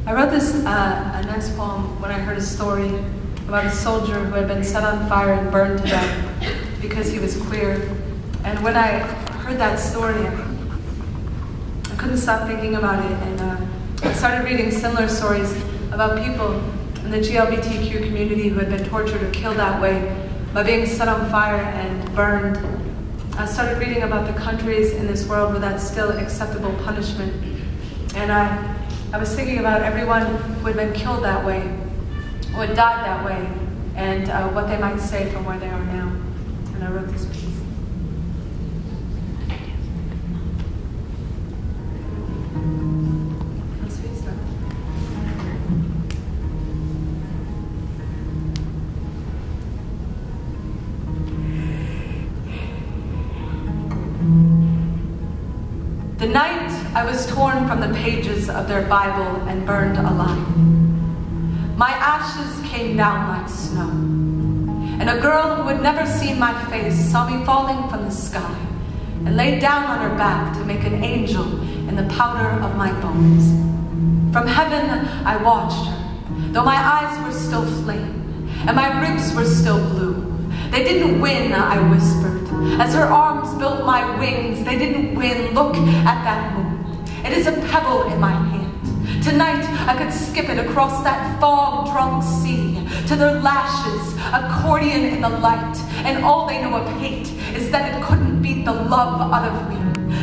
I wrote this next poem when I heard a story about a soldier who had been set on fire and burned to death because he was queer. And when I heard that story, I couldn't stop thinking about it, and I started reading similar stories about people in the GLBTQ community who had been tortured or killed that way by being set on fire and burned. I started reading about the countries in this world where that's still acceptable punishment. And I was thinking about everyone who had been killed that way, who had died that way, and what they might say from where they are now. And I wrote this piece. The night I was torn from the pages of their Bible and burned alive. My ashes came down like snow, and a girl who had never seen my face saw me falling from the sky and laid down on her back to make an angel in the powder of my bones. From heaven I watched her, though my eyes were still flame and my ribs were still blue. They didn't win, I whispered. As her arms built my wings, they didn't win. Look at that moon. It is a pebble in my hand. Tonight, I could skip it across that fog-drunk sea to their lashes, accordion in the light. And all they know of hate is that it couldn't beat the love out of me.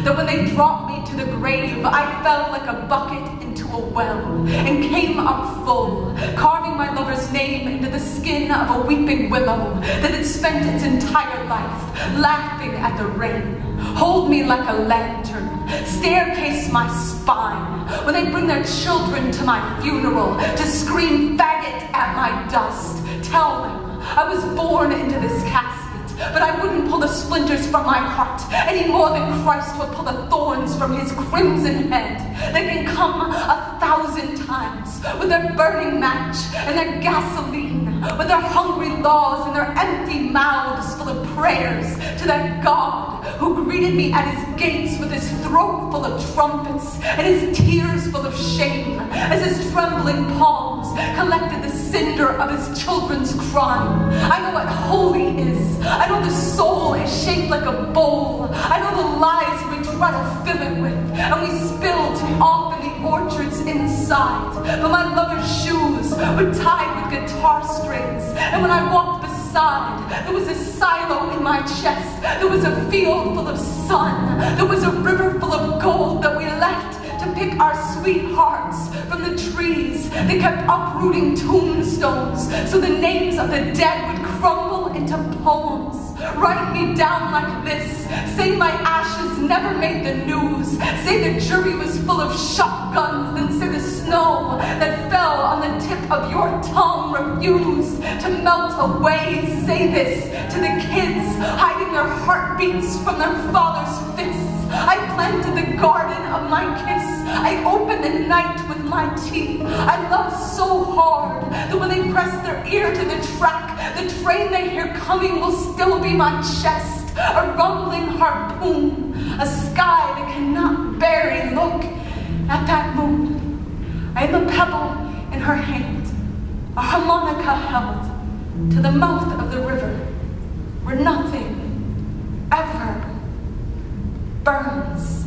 That when they dropped me to the grave, I fell like a bucket into a well and came up full, carving my lover's name into the skin of a weeping willow that had spent its entire life laughing at the rain. Hold me like a lantern, staircase my spine when they bring their children to my funeral to scream faggot at my dust. Tell them I was born into this casket, but I wouldn't pull the splinters from my heart any more than Christ would pull the thorns from his crimson head. They can come 1,000 times with their burning match and their gasoline, with their hungry laws and their empty mouths full of prayers to that God who greeted me at his gates with his throat full of trumpets and his tears full of shame as his trembling palms collected the cinder of his children's crime. I know what holy is. I know the soul is shaped like a bowl. I know the lies we try to fill it with, and we spill too often the orchards inside. But my lover's shoes were tied with guitar strings, and when I walked beside, there was a silo in my chest. There was a field full of sun. There was a river full of gold that we left to pick our sweethearts from the trees. They kept uprooting tombstones so the names of the dead would crumble into poems. Write me down like this. Say my ashes never made the news. Say the jury was full of shotguns. Then say the snow that fell on the tip of your tongue refused to melt away. Say this to the kids hiding their heartbeats from their father's fists. I planted the garden of my kiss. I opened the night with my teeth. I loved so hard that when they press their ear to the track, the train they hear coming will still be my chest. A rumbling harpoon, a sky that cannot bury. Look at that moon. I am a pebble in her hand, a harmonica held to the mouth of the river where nothing ever burns.